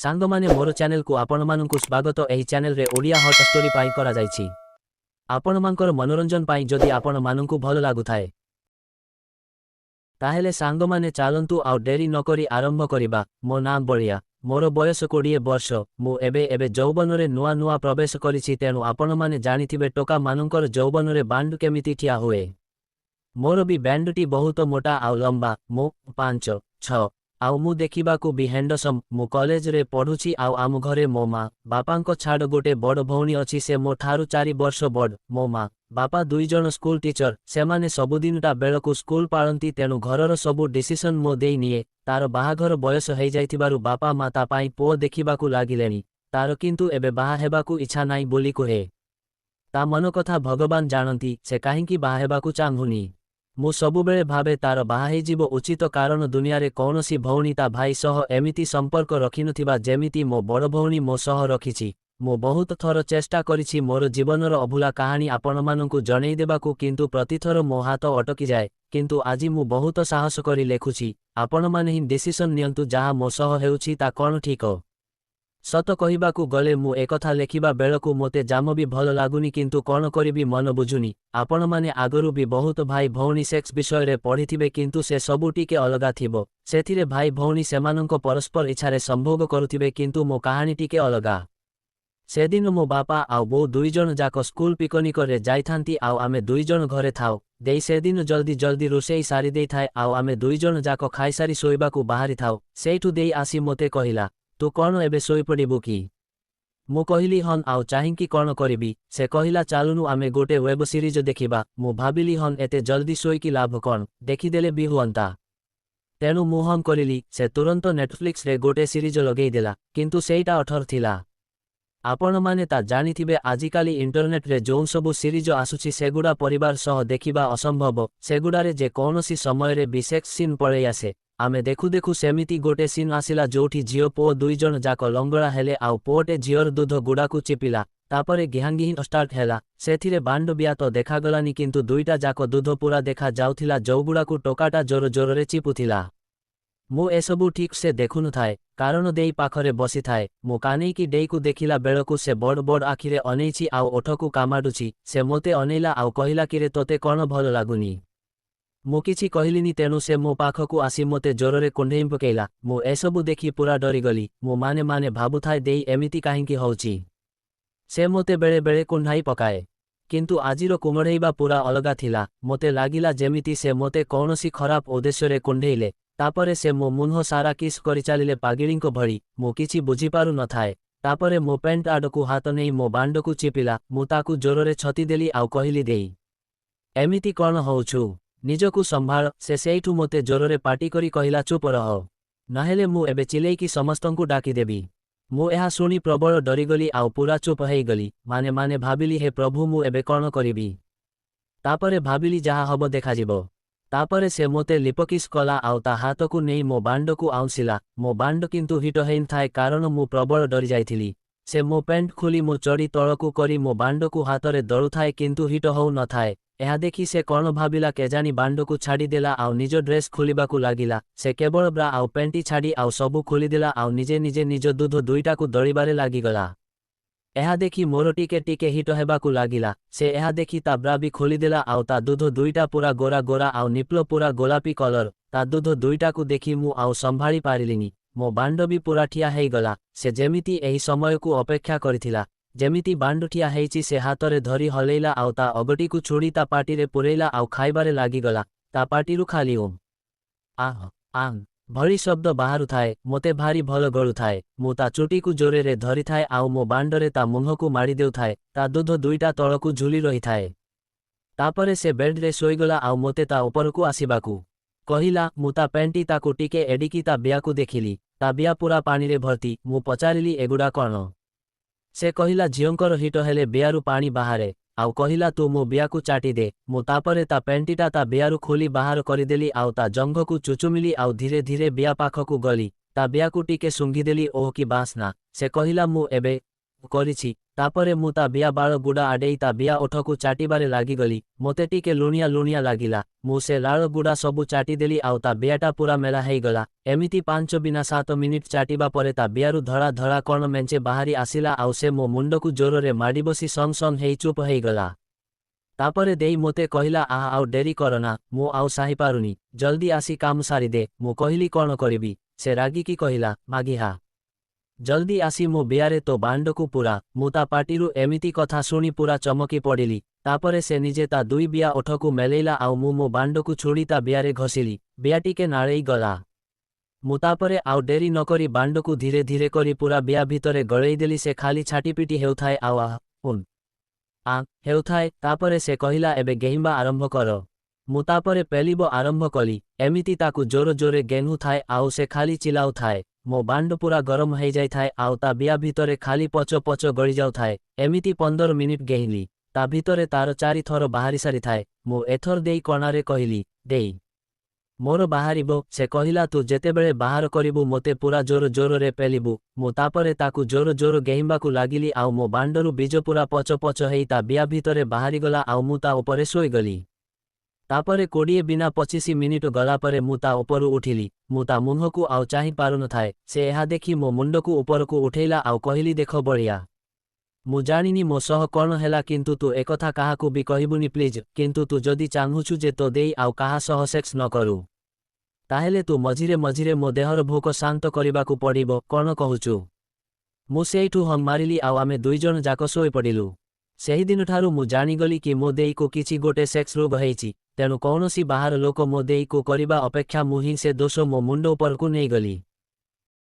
सांगमाने मोर channel को आपनमानंकु स्वागत। एही चैनल रे ओडिया हॉट स्टोरी पाई करा जायछि। आपनमानकर मनोरंजन पाई जदि आपनमानंकु भल लागुथाए ताहेले सांगमाने चालंतु आउ डेरी नकरी आरंभ करिबा। मो नाम बलिया, मोर बयस 20 वर्ष। मु एबे जौबनरे नुआ नुआ प्रवेश करिछि, तेणु आपनमाने जानिथिबे टोका मानंकर जौबनरे बांड केमिति ठिया हुए। मोर भी बैंडटी बहुत मोटा आउ लंबा। मो 5'6" आउ मु देखिबाकू भी हैंडसम। मु कॉलेज रे पढ़ुछि आउ आम घरे मो माँ बापांको छाड़ गोटे बड़ भौणी अछि। से मो ठारू 4 वर्ष बड़। मो माँ बापा 2 जण स्कूल टीचर। सेमाने सबुदिनटा बेलकू स्कूल पाळंती, तेणु घरर सबु डिसिशन मो देई निए। तार बाहाघर बयस हेई जाइथिबारु बापा माँ ता पाई पुओ देखिबाकू लागिलेनी। तार किंतु एबे बाहा हेबाकू इच्छा नाई बोली कुहे। ता मन कथा भगवान जानती, से काहींकी बाहा हेबाकू चाहुनी। मु सबुबेले भावे तार बाहा हेजिबो उचित, कारण दुनिया रे कौनसी भौणी ता भाई सह एमिति संपर्क रखिनथिबा जेमिति मो बड़ भौणी मो सह रखिछि। मु बहुत थर चेष्टा करिछि मोर जीवनर अभुला कहानी आपनमानंकु जणेई देबाकू, किंतु प्रतिथर मो हाथ अटकी जाए। किंतु आजि मु बहुत साहस करी लेखुछि। आपनमाने ही डिसिशन नियंतु जहा मो सह हेउछि ता कोन ठीक। सत कहिबाकू गले मु एकथा लेखिबा बेलकू मोते जाम भी भल लागुनी, किंतु कोन करिबी मन बुझुनी। आपनमाने आगरु भी बहुत भाई भौणी सेक्स विषय रे पढ़िथिबे, किंतु से सबु टिके अलगा थिबो। सेथिरे भाई भौणी सेमानंको परस्पर इच्छारे संभोग करुथिबे, किंतु मो कहानी टिके अलगा। सेदिन मो बापा आउ बो 2 जण जाक स्कूल पिकनिक रे जाइथांती आउ आमे 2 जण घरे थाउ। देई सेदिन जल्दी जल्दी रोषेई सारी देई थाए आउ आमे 2 जण जाक खाई सारी सोइबाकू बाहारी थाउ। सेठु देई आसी मोते कहिला, तू कौन एबे सोई पड़िबू कि? मु कहिली हन, आउ चाहिंकी कौन करिबी? से कहिला, चालुनु आमे गोटे वेब सीरीज देखिबा। मु भाबिली हन एते जल्दी सोईकी लाभ कौन, देखिदेले भी हुअंता। तेणु मु हन करिली। से तुरंत नेटफ्लिक्स रे गोटे सीरीज लगेई देला, किंतु सेईटा 18 थिला। आपण माने ता जानिथिबे आजिकाली इंटरनेट रे जोन सबु सीरीज आसुछि सेगुडा परिवार सह देखिबा असंभव। सेगुडारे जे कौनसी समय रे भी सेक्स सीन पळेई आसे। आमे देखु देखु सेमिति गोटे सीन आसिला जोठी झियो पुओ 2 जण जाक लंगड़ा हेले आउ पुओटे झियोर दूध गुड़ाकू चिपिला। तापरे गेहांगिहिन स्टार्ट हेला। सेथिरे बांड बिया तो देखागलानी, किंतु दुईटा जाक दूध पूरा देखा जाउथिला, जौगुड़ाकू टोकाटा जोर जोरे चिपुथिला। मु एसबु ठीक से देखुनु थाए, कारण देई पाखरे बसी थाए। मु कानेईकी डेईकू देखिला बेलकू से बड़ बड़ आखिरे अनेइछि आउ ओठकू कामाडुछि। से मोते अनेइला आउ कहिला, किरे तोते कौन भल लागुनी? मु किछि कहिलिनी, तेणु से मो पाखकू आसी मोते जोररे कुंढेई पकेइला। मु एसबु देखि पूरा डरिगली। मु माने माने भाबुथाए देई एमिति काहींकी होउछि। से मोते बेले बेले कुंढाई पकाए, किंतु आजिर कुंढेइबा पूरा अलगा थिला। मोते लागिला जेमिति से मोते कौनसी खराब उद्देश्यरे कुंढेइले। तापरे से मो मुन्ह सारा किस करि चालिले पागिड़ींको भଳି। मु किछि बुझी पारु न थाए। तापरे मो पेंट आडकू हाथ नेई मो बांडकू चिपिला। मु ताकू जोररे छती देली आउ कहिली, देई एमिति कौन होउछु? निजकू संभाळ। से सेइठू मोते जोररे पाटी करी कहिला, चुप रह, नहेले मु एबे चिलेइकी समस्तंकू डाकी देबी। मु एहा शुणी प्रबल डरिगली आउ पूरा चुप हेइगली। माने माने भाबिली, हे प्रभु मु एबे कौन करिबी? तापरे भाबिली, जाहा हब देखाजिबो। तापरे से मोते लिपकिस कला आउ ता हाथकू नेई मो बांडकू आउंसिला। मो बांड किंतु हिट हेइन थाए, कारण मु प्रबल डरी जाइथिली। से मो पेंट खोली मु चढ़ी तळकू करी मो बांडकू हाथरे दळुथाए, किंतु हिट होउ न थाए। एहा देखि से कौन भाबिला केजानी बांडकू छाड़ी देला आउ निज ड्रेस खोलिबाकू लागिला। से केवल ब्रा आउ पेंटी छाड़ी आउ सबू खोलिदेला आउ निजे निजे निज दूध दुईटाकू दळिबारे लागिगला। एहा देखि मोर टिके टिके हिट हेबाकू लागिला। से एहा देखि ता ब्रा भी खोलिदेला आउ ता दूध दुईटा पूरा गोरा गोरा आउ निप्लो पूरा गोलापी कलर। ता दूध दुईटाकू देखि मु आउ संभाળી पारिलिनी। मो बांड भी पूरा ठिया हेइगला। से जेमिति एही समयकू अपेक्षा करिथिला। जेमिति बांड ठिया हेइछि से हाथरे धरी हलेइला आउ ता अगटीकू छोड़ी ता पाटीरे पुरेइला आउ खाइबारे लागिगला। ता पाटीरू खाली ओम आह आंग भଳି शब्द बाहारु थाए। मोते भारी भल गळु थाए। मु ता चुटीकू जोरेरे धरी थाए आउ मो बांडरे ता मुंहकू माड़ी देउ थाए। ता दूध दुईटा तळकू झुली रही थाए। तापरे से बेडरे सोईगला आउ मोते ता उपरकू आसिबाकू कहिला। मु ता पेंटी ताकू टिके एडिकी ता बियाकू देखिली। ता बिया पूरा पानीरे भर्ती। मु पचारिली, एगुडा कौन? से कहिला, झियोंकर हिट हेले बियारू पानी बाहारे। आउ कहिला, तू मो बियाकू चाटी दे। मु तापरे ता पेंटीटा ता बियारू खोली बाहर करिदेली आउ ता जंघकू चुचुमिली आउ धीरे धीरे बिया पाखकू गली। ता बियाकू टिके सुंघिदेली। ओह की बासना! से कहिला, मु एबे କରିଛି। ତାପରେ ମୁଁ ତା ବିଆ ବାଳ ଗୁଡ଼ା ଆଡ଼େଇ ତା ବିଆ ଓଠକୁ ଚାଟିବାରେ ଲାଗିଗଲି। ମୋତେ ଟିକେ ଲୁଣିଆ ଲୁଣିଆ ଲାଗିଲା। ମୁଁ ସେ ଲାଳ ଗୁଡ଼ା ସବୁ ଚାଟିଦେଲି ଆଉ ତା ବିଆଟା ପୁରା ମେଲା ହେଇଗଲା। ଏମିତି 5 ବିନା 7 ମିନିଟ୍ ଚାଟିବା ପରେ ତା ବିଆରୁ ଧଳା ଧଳା କଣ ମେଞ୍ଚେ ବାହାରି ଆସିଲା ଆଉ ସେ ମୋ ମୁଣ୍ଡକୁ ଜୋରରେ ମାଡ଼ିବସି ସଙ୍ଗ ସଙ୍ଗ ହେଇ ଚୁପ୍ ହେଇଗଲା। ତାପରେ ଦେଇ ମୋତେ କହିଲା ଆଉ ଡେରି କରନା, ମୁଁ ଆଉ ସାହିପାରୁନି, ଜଲ୍ଦି ଆସି କାମ ସାରିଦେ। ମୁଁ କହିଲି କ'ଣ କରିବି? ସେ ରାଗିକି କହିଲା, ମାଗିହା, ଜଲ୍ଦି ଆସି ମୋ ବିଆରେ ତୋ ବାଣ୍ଡକୁ ପୁରା। ମୁଁ ତା ପାଟିରୁ ଏମିତି କଥା ଶୁଣି ପୁରା ଚମକି ପଡ଼ିଲି। ତାପରେ ସେ ନିଜେ ତା 2 ବିଆ ଓଠକୁ ମେଲେଇଲା ଆଉ ମୁଁ ମୋ ବାଣ୍ଡକୁ ଛୁଡ଼ି ତା ବିଆରେ ଘଷିଲି। ବିଆ ଟିକେ ନାଳେଇ ଗଲା। ମୁଁ ତାପରେ ଆଉ ଡେରି ନକରି ବାଣ୍ଡକୁ ଧୀରେ ଧୀରେ କରି ପୁରା ବିଆ ଭିତରେ ଗଳେଇଦେଲି। ସେ ଖାଲି ଛାଟିପିଟି ହେଉଥାଏ ଆଉ ହେଉଥାଏ। ତାପରେ ସେ କହିଲା, ଏବେ ଗେହିଁବା ଆରମ୍ଭ କର। ମୁଁ ତାପରେ ପେଲିବ ଆରମ୍ଭ କଲି। ଏମିତି ତାକୁ ଜୋର ଜୋରେ ଗେହ୍ନୁଥାଏ ଆଉ ସେ ଖାଲି ଚିଲାଉଥାଏ। ମୋ ବାଣ୍ଡ ପୁରା ଗରମ ହେଇଯାଇଥାଏ ଆଉ ତା ବିଆ ଭିତରେ ଖାଲି ପଚ ପଚ ଗଳିଯାଉଥାଏ। ଏମିତି 15 ମିନିଟ୍ ଗେହିଁଲି। ତା ଭିତରେ ତାର 4 ଥର ବାହାରି ସାରିଥାଏ। ମୁଁ ଏଥର ଦେଇ କଣାରେ କହିଲି, ଦେଇ, ମୋର ବାହାରିବ। ସେ କହିଲା, ତୁ ଯେତେବେଳେ ବାହାର କରିବୁ ମୋତେ ପୁରା ଜୋର ଜୋରରେ ପେଲିବୁ। ମୁଁ ତାପରେ ତାକୁ ଜୋର ଜୋର ଗେହିଁବାକୁ ଲାଗିଲି ଆଉ ମୋ ବାଣ୍ଡରୁ ବୀଜ ପୁରା ପଚ ପଚ ହେଇ ତା ବିଆ ଭିତରେ ବାହାରିଗଲା ଆଉ ମୁଁ ତା ଉପରେ ଶୋଇଗଲି। ତାପରେ 20 ବିନା 25 ମିନିଟ୍ ଗଲା ପରେ ମୁଁ ତା ଉପରୁ ଉଠିଲି। ମୁଁ ତା ମୁହଁକୁ ଆଉ ଚାହିଁ ପାରୁନଥାଏ। ସେ ଏହା ଦେଖି ମୋ ମୁଣ୍ଡକୁ ଉପରକୁ ଉଠେଇଲା ଆଉ କହିଲି, ଦେଖ ବଢ଼ିଆ। ମୁଁ ଜାଣିନି ମୋ ସହ କ'ଣ ହେଲା, କିନ୍ତୁ ତୁ ଏକଥା କାହାକୁ ବି କହିବୁନି ପ୍ଲିଜ୍। କିନ୍ତୁ ତୁ ଯଦି ଚାହୁଁଛୁ ଯେ ତୋ ଦେଇ ଆଉ କାହା ସହ ସେକ୍ସ ନ କରୁ, ତାହେଲେ ତୁ ମଝିରେ ମଝିରେ ମୋ ଦେହର ଭୋକ ଶାନ୍ତ କରିବାକୁ ପଡ଼ିବ। କ'ଣ କହୁଛୁ? ମୁଁ ସେଇଠୁ ହମ୍ ମାରିଲି ଆଉ ଆମେ 2 ଜଣ ଯାକ ଶୋଇପଡ଼ିଲୁ। ସେହିଦିନଠାରୁ ମୁଁ ଜାଣିଗଲି କି ମୋ ଦେଇକୁ କିଛି ଗୋଟେ ସେକ୍ସ ରୋଗ ହେଇଛି। ତେଣୁ କୌଣସି ବାହାର ଲୋକ ମୋ ଦେଇକୁ କରିବା ଅପେକ୍ଷା ମୁଁ ହିଁ ସେ ଦୋଷ ମୋ ମୁଣ୍ଡ ଉପରକୁ ନେଇଗଲି।